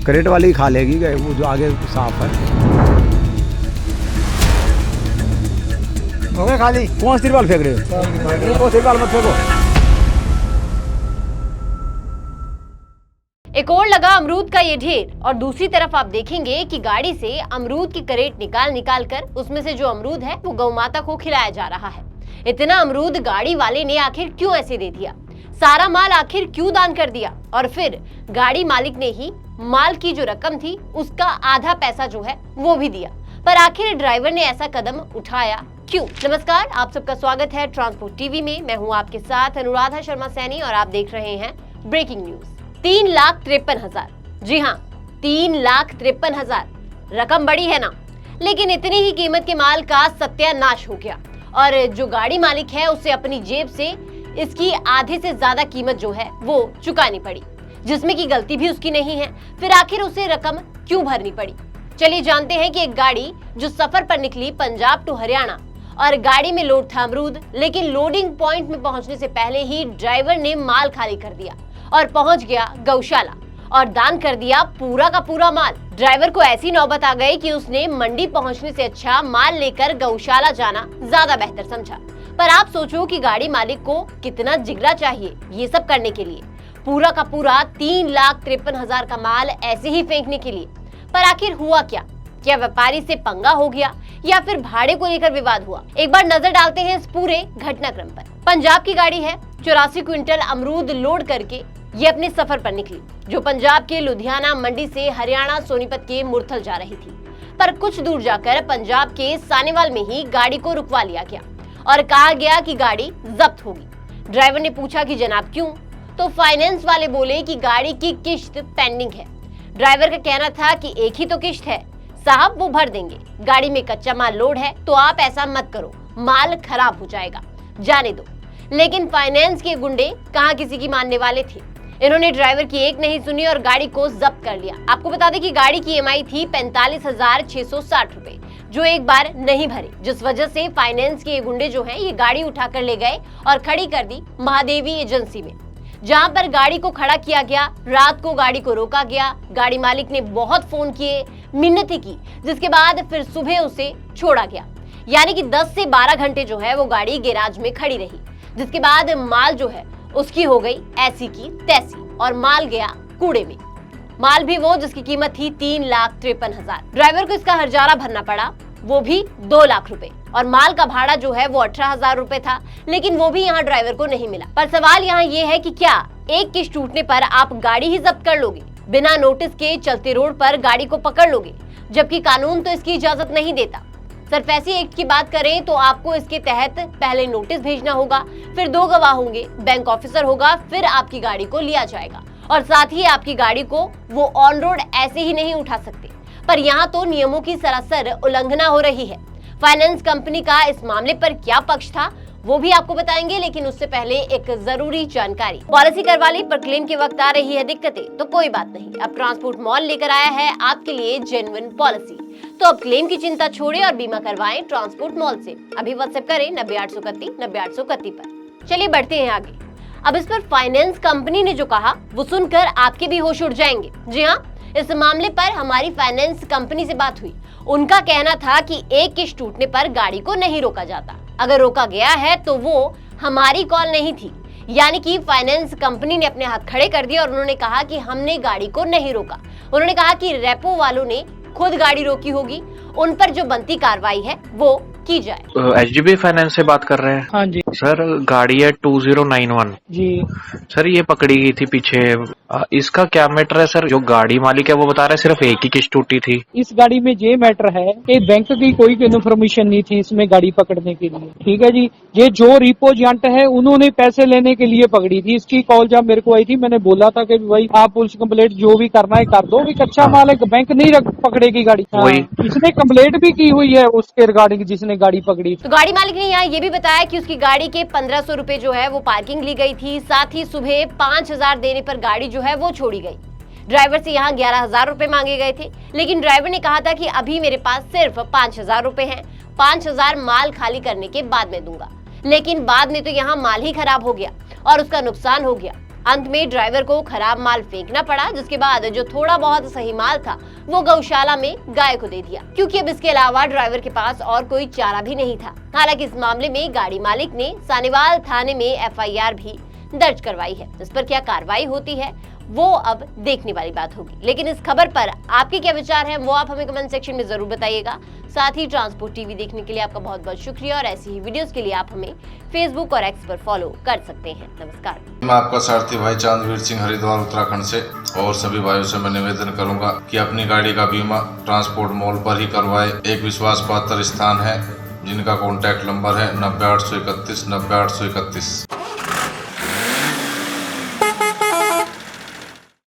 Crate वाली खा लेगी, वो जो आगे साफ है। हो गए खाली। कौन तिरपाल फेंक रहे हो? वो तिरपाल मत फेंको। एक और लगा अमरूद का ये ढेर और दूसरी तरफ आप देखेंगे कि गाड़ी से अमरूद की क्रेट निकाल कर उसमें से जो अमरूद है वो गौ माता को खिलाया जा रहा है। इतना अमरूद गाड़ी वाले ने आखिर क्यों ऐसे दे दिया? सारा माल आखिर क्यों दान कर दिया? और फिर गाड़ी मालिक ने ही माल की जो रकम थी उसका आधा पैसा जो है वो भी दिया, पर आखिर ड्राइवर ने ऐसा कदम उठाया क्यों? नमस्कार, आप सबका स्वागत है ट्रांसपोर्ट टीवी में। मैं हूं आपके साथ अनुराधा शर्मा सैनी और आप देख रहे हैं ब्रेकिंग न्यूज। 3,53,000, जी हाँ 3,53,000। रकम बड़ी है ना, लेकिन इतनी ही कीमत के माल का सत्यानाश हो गया और जो गाड़ी मालिक है उसे अपनी जेब से इसकी आधे से ज्यादा कीमत जो है वो चुकानी पड़ी, जिसमें की गलती भी उसकी नहीं है। फिर आखिर उसे रकम क्यों भरनी पड़ी? चलिए जानते हैं कि एक गाड़ी जो सफर पर निकली पंजाब टू हरियाणा और गाड़ी में लोड था अमरूद, लेकिन लोडिंग पॉइंट में पहुंचने से पहले ही ड्राइवर ने माल खाली कर दिया और पहुंच गया गौशाला और दान कर दिया पूरा का पूरा माल। ड्राइवर को ऐसी नौबत आ गई कि उसने मंडी पहुंचने से अच्छा माल लेकर गौशाला जाना ज्यादा बेहतर समझा। पर आप सोचो कि गाड़ी मालिक को कितना जिगरा चाहिए ये सब करने के लिए, पूरा का पूरा 3,53,000 का माल ऐसे ही फेंकने के लिए। पर आखिर हुआ क्या? क्या व्यापारी से पंगा हो गया या फिर भाड़े को लेकर विवाद हुआ? एक बार नजर डालते हैं इस पूरे घटनाक्रम पर। पंजाब की गाड़ी है, 84 क्विंटल अमरूद लोड करके ये अपने सफर पर निकली, जो पंजाब के लुधियाना मंडी से हरियाणा सोनीपत के मुरथल जा रही थी। पर कुछ दूर जाकर पंजाब के सानेवाल में ही गाड़ी को रुकवा लिया गया और कहा गया कि गाड़ी जब्त होगी। ड्राइवर ने पूछा कि जनाब क्यों? तो फाइनेंस वाले बोले कि गाड़ी की किश्त पेंडिंग है। ड्राइवर का कहना था कि एक ही तो किश्त है साहब, वो भर देंगे। गाड़ी में कच्चा माल लोड है तो आप ऐसा मत करो, माल खराब हो जाएगा, जाने दो। लेकिन फाइनेंस के गुंडे कहाँ किसी की मानने वाले थे। इन्होंने ड्राइवर की एक नहीं सुनी और गाड़ी को जब्त कर लिया। आपको बता दें कि गाड़ी की EMI थी 45,660 रुपए, जो एक बार नहीं भरे, जिस वजह से फाइनेंस के गुंडे जो हैं ये गाड़ी उठाकर ले गए और खड़ी कर दी महादेवी एजेंसी में, जहां पर गाड़ी को खड़ा किया गया। रात को गाड़ी को रोका गया। गाड़ी मालिक ने बहुत फोन किए, मिन्नतें की, जिसके बाद फिर सुबह उसे छोड़ा गया। यानी कि 10 से 12 घंटे जो है वो गाड़ी गैराज में खड़ी रही, जिसके बाद माल जो है उसकी हो गई ऐसी की तैसी और माल गया कूड़े में। माल भी वो जिसकी कीमत थी 3,53,000। ड्राइवर को इसका हर्जाना भरना पड़ा, वो भी 2 लाख रुपए, और माल का भाड़ा जो है वो 18,000 रुपए था, लेकिन वो भी यहाँ ड्राइवर को नहीं मिला। पर सवाल यहाँ ये है कि क्या एक किश्त टूटने पर आप गाड़ी ही जब्त कर लोगे? बिना नोटिस के चलते रोड पर गाड़ी को पकड़ लोगे, जबकि कानून तो इसकी इजाजत नहीं देता। सरफेसी एक्ट की बात करें तो आपको इसके तहत पहले नोटिस भेजना होगा, फिर 2 गवाह होंगे, बैंक ऑफिसर होगा, फिर आपकी गाड़ी को लिया जाएगा और साथ ही आपकी गाड़ी को वो ऑन रोड ऐसे ही नहीं उठा सकते। पर यहाँ तो नियमों की सरासर उल्लंघना हो रही है। फाइनेंस कंपनी का इस मामले पर क्या पक्ष था वो भी आपको बताएंगे, लेकिन उससे पहले एक जरूरी जानकारी। पॉलिसी करवा ली पर क्लेम के वक्त आ रही है दिक्कतें, तो कोई बात नहीं, अब ट्रांसपोर्ट मॉल लेकर आया है आपके लिए जेन्युइन पॉलिसी। तो अब क्लेम की चिंता छोड़े और बीमा करवाएं ट्रांसपोर्ट मॉल से। अभी व्हाट्सएप करें 9831 पर। चलिए बढ़ते हैं आगे। अब इस पर फाइनेंस कंपनी ने जो कहा वो सुनकर आपके भी होश उड़ जाएंगे। जी हाँ, इस मामले पर हमारी फाइनेंस कंपनी से बात हुई। उनका कहना था कि एक किश्त टूटने पर गाड़ी को नहीं रोका जाता, अगर रोका गया है तो वो हमारी कॉल नहीं थी। यानी कि फाइनेंस कंपनी ने अपने हाथ खड़े कर दिए और उन्होंने कहा कि हमने गाड़ी को नहीं रोका। उन्होंने कहा कि रेपो वालों ने खुद गाड़ी रोकी होगी, उन पर जो बनती कार्रवाई है वो की जाए। HDB फाइनेंस से बात कर रहे हैं? हाँ जी सर, गाड़ी है 2091 जी। सर, ये पकड़ी गई थी पीछे। इसका क्या मैटर है सर? जो गाड़ी मालिक है वो बता रहा है सिर्फ एक ही किश्त टूटी थी। इस गाड़ी में ये मैटर है कि बैंक की कोई इन्फॉर्मेशन नहीं थी इसमें गाड़ी पकड़ने के लिए। ठीक है जी, ये जो रिपोजेंट है उन्होंने पैसे लेने के लिए पकड़ी थी। इसकी कॉल जब मेरे को आई थी, मैंने बोला था कि भाई आप पुलिस कंप्लेंट जो भी करना है कर दो, भी कच्चा माल है, बैंक नहीं पकड़ेगी गाड़ी। वही इसने कंप्लेंट भी की हुई है उसके रिगार्डिंग जिसने गाड़ी पकड़ी। तो गाड़ी मालिक ने यहाँ ये भी बताया कि उसकी गाड़ी के 1,500 रुपए जो है वो पार्किंग ली गई थी, साथ ही सुबह 5,000 देने पर गाड़ी जो है वो छोड़ी गई। ड्राइवर से यहाँ 11,000 रुपए मांगे गए थे, लेकिन ड्राइवर ने कहा था कि अभी मेरे पास सिर्फ 5,000 रुपए हैं, 5,000 माल खाली करने के बाद में दूंगा। लेकिन बाद में तो यहाँ माल ही खराब हो गया और उसका नुकसान हो गया। अंत में ड्राइवर को खराब माल फेंकना पड़ा, जिसके बाद जो थोड़ा बहुत सही माल था वो गौशाला में गाय को दे दिया, क्योंकि अब इसके अलावा ड्राइवर के पास और कोई चारा भी नहीं था। हालांकि इस मामले में गाड़ी मालिक ने सानेवाल थाने में एफआईआर भी दर्ज करवाई है। इस पर क्या कार्रवाई होती है वो अब देखने वाली बात होगी। लेकिन इस खबर पर आपके क्या विचार हैं वो आप हमें कमेंट सेक्शन में जरूर बताइएगा। साथ ही ट्रांसपोर्ट टीवी देखने के लिए आपका बहुत बहुत शुक्रिया, और ऐसी ही वीडियोस के लिए आप हमें फेसबुक और एक्स पर फॉलो कर सकते हैं। नमस्कार। मैं आपका सारथी भाई चांदवीर सिंह, हरिद्वार उत्तराखंड से। और सभी भाइयों से मैं निवेदन करूंगा कि अपनी गाड़ी का बीमा ट्रांसपोर्ट मॉल पर ही करवाए। एक विश्वास पात्र स्थान है जिनका कॉन्टैक्ट नंबर है 90 831 90 831।